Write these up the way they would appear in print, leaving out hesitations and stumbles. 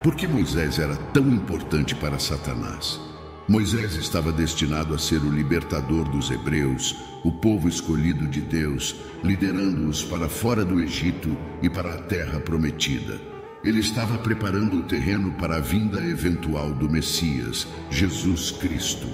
Por que Moisés era tão importante para Satanás? Moisés estava destinado a ser o libertador dos hebreus, o povo escolhido de Deus, liderando-os para fora do Egito e para a terra prometida. Ele estava preparando o terreno para a vinda eventual do Messias, Jesus Cristo.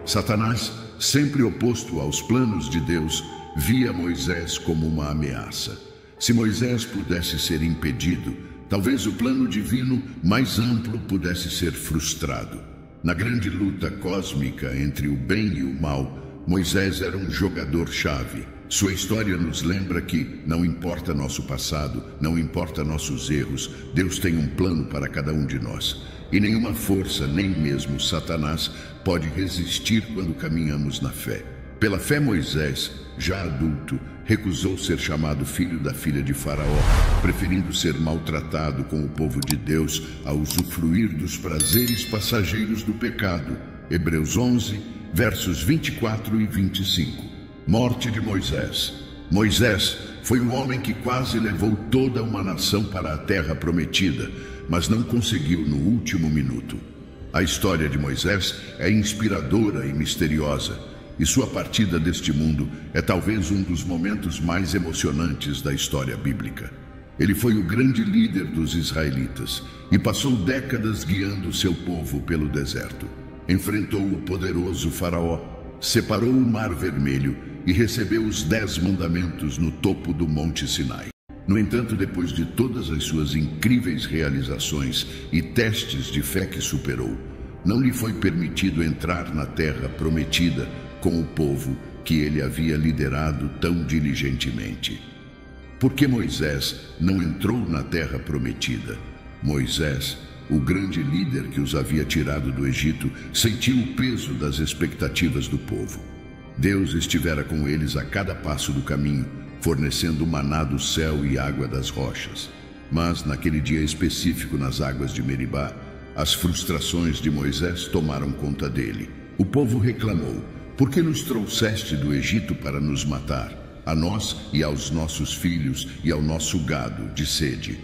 Satanás, sempre oposto aos planos de Deus, via Moisés como uma ameaça. Se Moisés pudesse ser impedido, talvez o plano divino mais amplo pudesse ser frustrado. Na grande luta cósmica entre o bem e o mal, Moisés era um jogador-chave. Sua história nos lembra que, não importa nosso passado, não importa nossos erros, Deus tem um plano para cada um de nós. E nenhuma força, nem mesmo Satanás, pode resistir quando caminhamos na fé. Pela fé, Moisés, já adulto, recusou ser chamado filho da filha de Faraó, preferindo ser maltratado com o povo de Deus a usufruir dos prazeres passageiros do pecado. Hebreus 11, versos 24 e 25. Morte de Moisés. Moisés foi um homem que quase levou toda uma nação para a terra prometida, mas não conseguiu no último minuto. A história de Moisés é inspiradora e misteriosa, e sua partida deste mundo é talvez um dos momentos mais emocionantes da história bíblica. Ele foi o grande líder dos israelitas e passou décadas guiando seu povo pelo deserto. Enfrentou o poderoso Faraó, separou o Mar Vermelho e recebeu os 10 mandamentos no topo do Monte Sinai. No entanto, depois de todas as suas incríveis realizações e testes de fé que superou, não lhe foi permitido entrar na terra prometida com o povo que ele havia liderado tão diligentemente. Por que Moisés não entrou na terra prometida? Moisés, o grande líder que os havia tirado do Egito, sentiu o peso das expectativas do povo. Deus estivera com eles a cada passo do caminho, fornecendo maná do céu e água das rochas. Mas, naquele dia específico nas águas de Meribá, as frustrações de Moisés tomaram conta dele. O povo reclamou: "Por que nos trouxeste do Egito para nos matar, a nós e aos nossos filhos e ao nosso gado de sede?"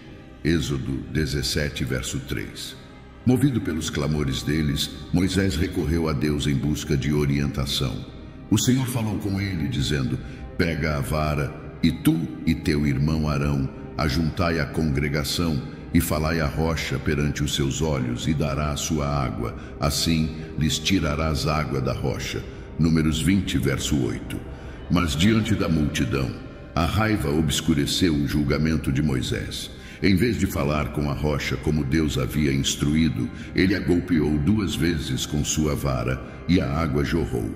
Êxodo 17, verso 3. Movido pelos clamores deles, Moisés recorreu a Deus em busca de orientação. O Senhor falou com ele, dizendo: "Pega a vara, e tu e teu irmão Arão ajuntai a congregação, e falai a rocha perante os seus olhos, e dará a sua água. Assim lhes tirarás água da rocha." Números 20, verso 8. Mas diante da multidão, a raiva obscureceu o julgamento de Moisés. Em vez de falar com a rocha como Deus havia instruído, ele a golpeou 2 vezes com sua vara, e a água jorrou.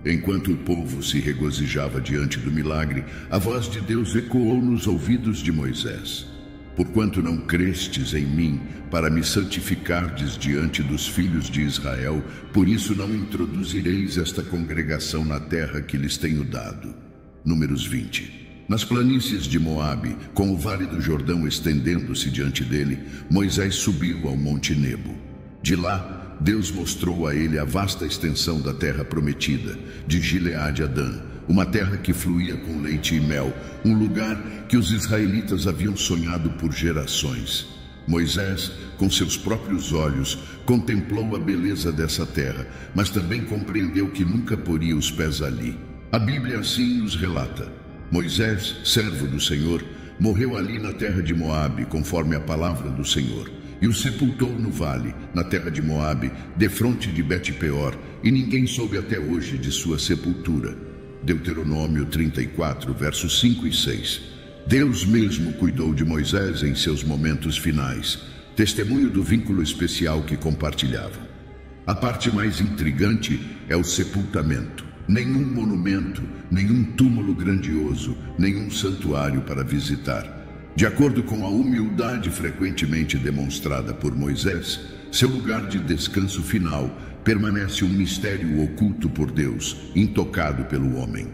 Enquanto o povo se regozijava diante do milagre, a voz de Deus ecoou nos ouvidos de Moisés: "Porquanto não crestes em mim, para me santificardes diante dos filhos de Israel, por isso não introduzireis esta congregação na terra que lhes tenho dado." Números 20. Nas planícies de Moabe, com o vale do Jordão estendendo-se diante dele, Moisés subiu ao Monte Nebo. De lá, Deus mostrou a ele a vasta extensão da terra prometida, de Gileade a Dan, uma terra que fluía com leite e mel, um lugar que os israelitas haviam sonhado por gerações. Moisés, com seus próprios olhos, contemplou a beleza dessa terra, mas também compreendeu que nunca poria os pés ali. A Bíblia assim nos relata: Moisés, servo do Senhor, morreu ali na terra de Moabe, conforme a palavra do Senhor, e o sepultou no vale, na terra de Moabe, defronte de Bet-peor, e ninguém soube até hoje de sua sepultura. Deuteronômio 34, versos 5 e 6. Deus mesmo cuidou de Moisés em seus momentos finais, testemunho do vínculo especial que compartilhavam. A parte mais intrigante é o sepultamento. Nenhum monumento, nenhum túmulo grandioso, nenhum santuário para visitar. De acordo com a humildade frequentemente demonstrada por Moisés, seu lugar de descanso final permanece um mistério oculto por Deus, intocado pelo homem.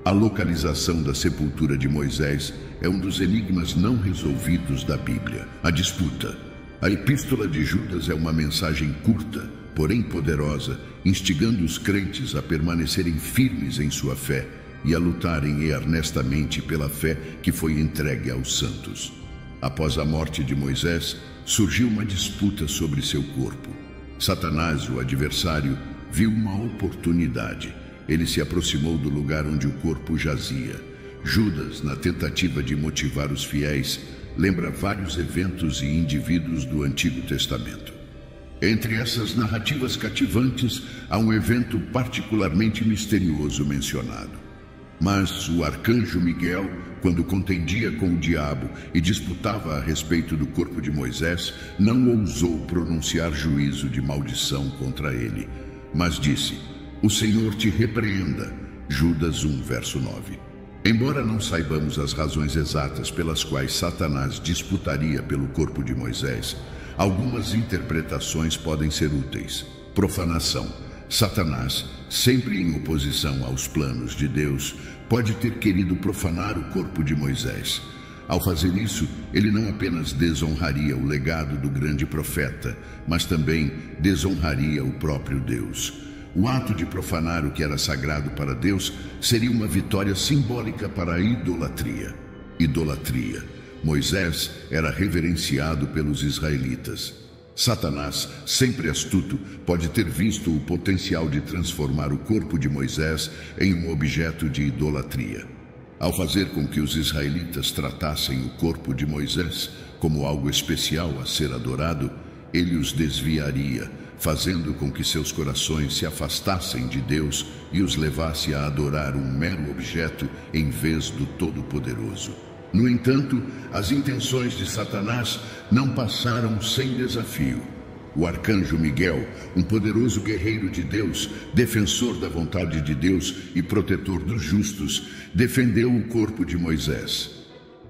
A localização da sepultura de Moisés é um dos enigmas não resolvidos da Bíblia. A disputa. A Epístola de Judas é uma mensagem curta, porém poderosa, instigando os crentes a permanecerem firmes em sua fé e a lutarem earnestamente pela fé que foi entregue aos santos. Após a morte de Moisés, surgiu uma disputa sobre seu corpo. Satanás, o adversário, viu uma oportunidade. Ele se aproximou do lugar onde o corpo jazia. Judas, na tentativa de motivar os fiéis, lembra vários eventos e indivíduos do Antigo Testamento. Entre essas narrativas cativantes, há um evento particularmente misterioso mencionado. Mas o arcanjo Miguel, quando contendia com o diabo e disputava a respeito do corpo de Moisés, não ousou pronunciar juízo de maldição contra ele, mas disse: "O Senhor te repreenda." Judas 1, verso 9. Embora não saibamos as razões exatas pelas quais Satanás disputaria pelo corpo de Moisés, algumas interpretações podem ser úteis. Profanação. Satanás, sempre em oposição aos planos de Deus, pode ter querido profanar o corpo de Moisés. Ao fazer isso, ele não apenas desonraria o legado do grande profeta, mas também desonraria o próprio Deus. O ato de profanar o que era sagrado para Deus seria uma vitória simbólica para a idolatria. Idolatria. Moisés era reverenciado pelos israelitas. Satanás, sempre astuto, pode ter visto o potencial de transformar o corpo de Moisés em um objeto de idolatria. Ao fazer com que os israelitas tratassem o corpo de Moisés como algo especial a ser adorado, ele os desviaria, fazendo com que seus corações se afastassem de Deus e os levasse a adorar um mero objeto em vez do Todo-Poderoso. No entanto, as intenções de Satanás não passaram sem desafio. O arcanjo Miguel, um poderoso guerreiro de Deus, defensor da vontade de Deus e protetor dos justos, defendeu o corpo de Moisés.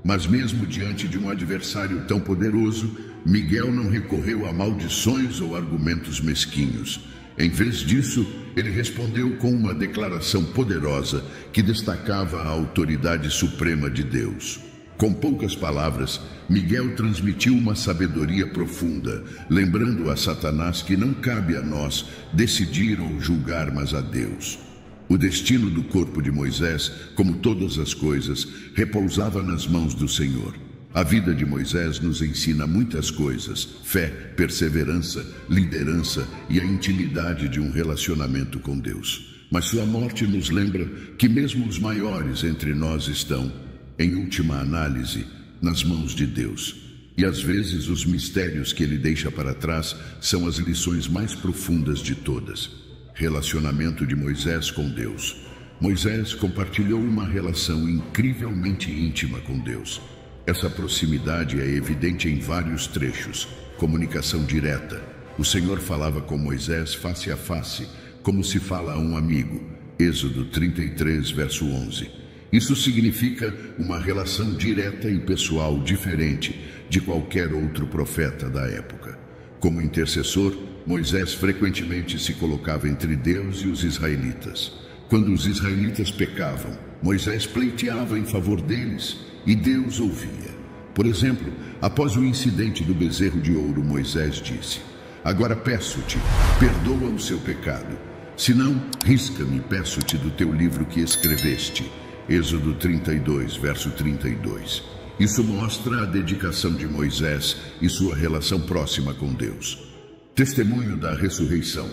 Mas mesmo diante de um adversário tão poderoso, Miguel não recorreu a maldições ou argumentos mesquinhos. Em vez disso, ele respondeu com uma declaração poderosa que destacava a autoridade suprema de Deus. Com poucas palavras, Miguel transmitiu uma sabedoria profunda, lembrando a Satanás que não cabe a nós decidir ou julgar, mas a Deus. O destino do corpo de Moisés, como todas as coisas, repousava nas mãos do Senhor. A vida de Moisés nos ensina muitas coisas: fé, perseverança, liderança e a intimidade de um relacionamento com Deus. Mas sua morte nos lembra que mesmo os maiores entre nós estão, em última análise, nas mãos de Deus. E às vezes os mistérios que ele deixa para trás são as lições mais profundas de todas. Relacionamento de Moisés com Deus. Moisés compartilhou uma relação incrivelmente íntima com Deus. Essa proximidade é evidente em vários trechos. Comunicação direta. O Senhor falava com Moisés face a face, como se fala a um amigo. Êxodo 33, verso 11. Isso significa uma relação direta e pessoal diferente de qualquer outro profeta da época. Como intercessor, Moisés frequentemente se colocava entre Deus e os israelitas. Quando os israelitas pecavam, Moisés pleiteava em favor deles e Deus ouvia. Por exemplo, após o incidente do bezerro de ouro, Moisés disse: "Agora peço-te, perdoa o seu pecado. Se não, risca-me, peço-te, do teu livro que escreveste." Êxodo 32, verso 32. Isso mostra a dedicação de Moisés e sua relação próxima com Deus. Testemunho da ressurreição.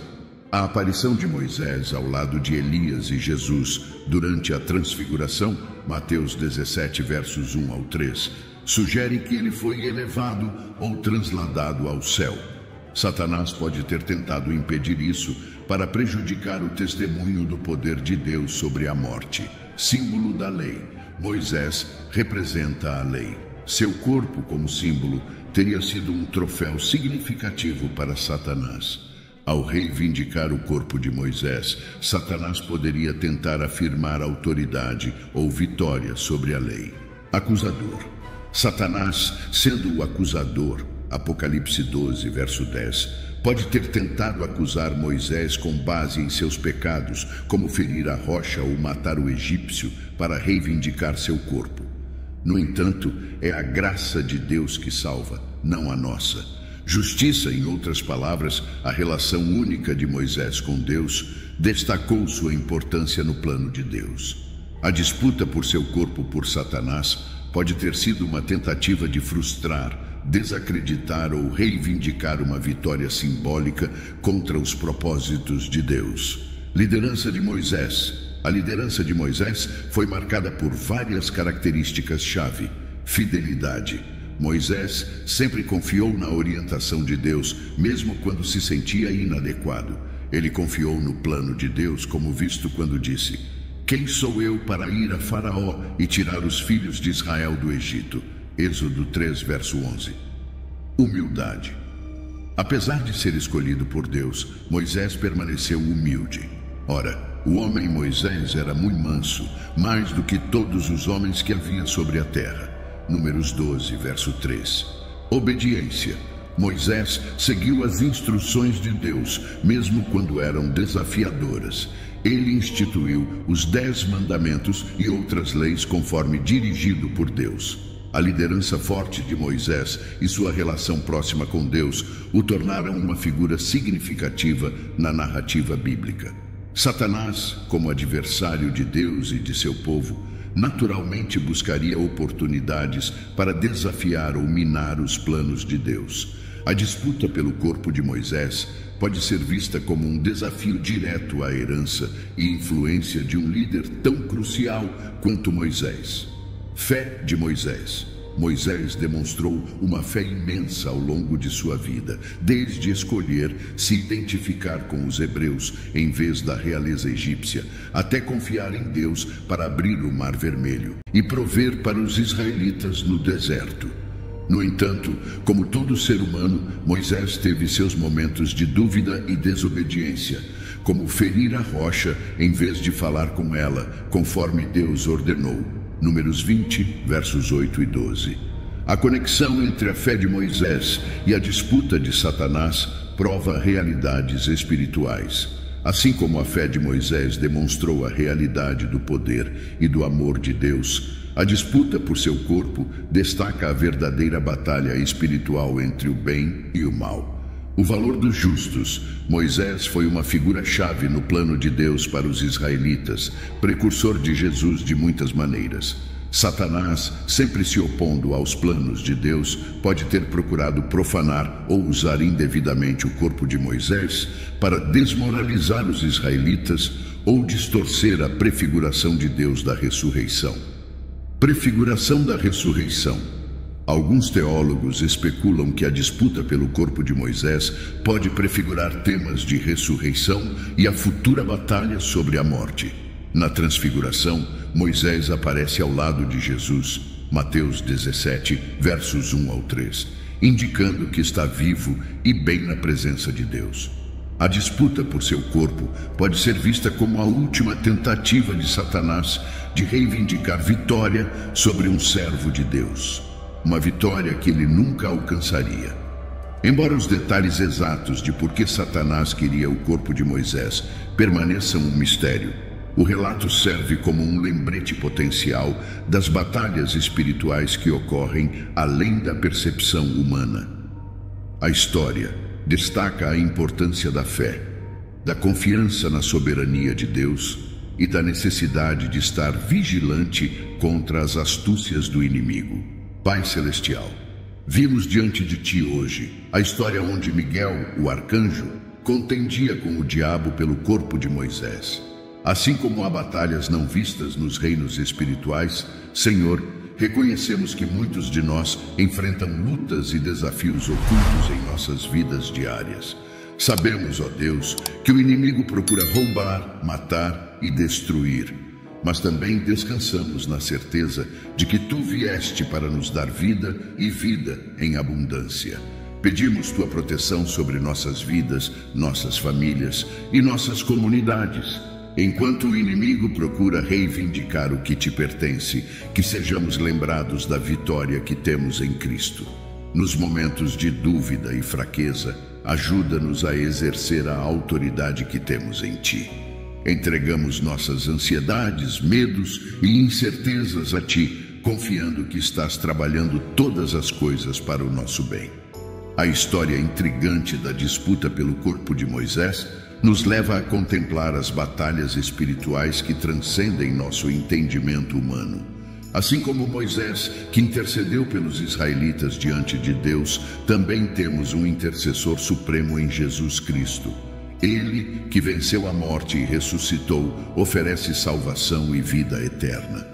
A aparição de Moisés ao lado de Elias e Jesus durante a transfiguração, Mateus 17, versos 1 ao 3, sugere que ele foi elevado ou transladado ao céu. Satanás pode ter tentado impedir isso para prejudicar o testemunho do poder de Deus sobre a morte. Símbolo da lei. Moisés representa a lei. Seu corpo, como símbolo, teria sido um troféu significativo para Satanás. Ao reivindicar o corpo de Moisés, Satanás poderia tentar afirmar autoridade ou vitória sobre a lei. Acusador. Satanás, sendo o acusador, Apocalipse 12, verso 10, pode ter tentado acusar Moisés com base em seus pecados, como ferir a rocha ou matar o egípcio, para reivindicar seu corpo. No entanto, é a graça de Deus que salva, não a nossa. Justiça, em outras palavras, a relação única de Moisés com Deus, destacou sua importância no plano de Deus. A disputa por seu corpo por Satanás pode ter sido uma tentativa de frustrar, desacreditar ou reivindicar uma vitória simbólica contra os propósitos de Deus. Liderança de Moisés. A liderança de Moisés foi marcada por várias características-chave. Fidelidade. Moisés sempre confiou na orientação de Deus, mesmo quando se sentia inadequado. Ele confiou no plano de Deus, como visto quando disse: "Quem sou eu para ir a Faraó e tirar os filhos de Israel do Egito?" Êxodo 3, verso 11. Humildade. Apesar de ser escolhido por Deus, Moisés permaneceu humilde. Ora, o homem Moisés era muito manso, mais do que todos os homens que havia sobre a terra. Números 12, verso 3. Obediência. Moisés seguiu as instruções de Deus, mesmo quando eram desafiadoras. Ele instituiu os 10 mandamentos e outras leis conforme dirigido por Deus. A liderança forte de Moisés e sua relação próxima com Deus o tornaram uma figura significativa na narrativa bíblica. Satanás, como adversário de Deus e de seu povo, naturalmente buscaria oportunidades para desafiar ou minar os planos de Deus. A disputa pelo corpo de Moisés pode ser vista como um desafio direto à herança e influência de um líder tão crucial quanto Moisés. Fé de Moisés. Moisés demonstrou uma fé imensa ao longo de sua vida, desde escolher se identificar com os hebreus em vez da realeza egípcia, até confiar em Deus para abrir o Mar Vermelho e prover para os israelitas no deserto. No entanto, como todo ser humano, Moisés teve seus momentos de dúvida e desobediência, como ferir a rocha em vez de falar com ela, conforme Deus ordenou. Números 20, versos 8 e 12. A conexão entre a fé de Moisés e a disputa de Satanás prova realidades espirituais. Assim como a fé de Moisés demonstrou a realidade do poder e do amor de Deus, a disputa por seu corpo destaca a verdadeira batalha espiritual entre o bem e o mal. O valor dos justos. Moisés foi uma figura-chave no plano de Deus para os israelitas, precursor de Jesus de muitas maneiras. Satanás, sempre se opondo aos planos de Deus, pode ter procurado profanar ou usar indevidamente o corpo de Moisés para desmoralizar os israelitas ou distorcer a prefiguração de Deus da ressurreição. Prefiguração da ressurreição. Alguns teólogos especulam que a disputa pelo corpo de Moisés pode prefigurar temas de ressurreição e a futura batalha sobre a morte. Na Transfiguração, Moisés aparece ao lado de Jesus, Mateus 17, versos 1 ao 3, indicando que está vivo e bem na presença de Deus. A disputa por seu corpo pode ser vista como a última tentativa de Satanás de reivindicar vitória sobre um servo de Deus. Uma vitória que ele nunca alcançaria. Embora os detalhes exatos de por que Satanás queria o corpo de Moisés permaneçam um mistério, o relato serve como um lembrete potencial das batalhas espirituais que ocorrem além da percepção humana. A história destaca a importância da fé, da confiança na soberania de Deus e da necessidade de estar vigilante contra as astúcias do inimigo. Pai Celestial, vimos diante de Ti hoje a história onde Miguel, o arcanjo, contendia com o diabo pelo corpo de Moisés. Assim como há batalhas não vistas nos reinos espirituais, Senhor, reconhecemos que muitos de nós enfrentam lutas e desafios ocultos em nossas vidas diárias. Sabemos, ó Deus, que o inimigo procura roubar, matar e destruir. Mas também descansamos na certeza de que Tu vieste para nos dar vida e vida em abundância. Pedimos Tua proteção sobre nossas vidas, nossas famílias e nossas comunidades. Enquanto o inimigo procura reivindicar o que Te pertence, que sejamos lembrados da vitória que temos em Cristo. Nos momentos de dúvida e fraqueza, ajuda-nos a exercer a autoridade que temos em Ti. Entregamos nossas ansiedades, medos e incertezas a Ti, confiando que estás trabalhando todas as coisas para o nosso bem. A história intrigante da disputa pelo corpo de Moisés nos leva a contemplar as batalhas espirituais que transcendem nosso entendimento humano. Assim como Moisés, que intercedeu pelos israelitas diante de Deus, também temos um intercessor supremo em Jesus Cristo. Ele, que venceu a morte e ressuscitou, oferece salvação e vida eterna.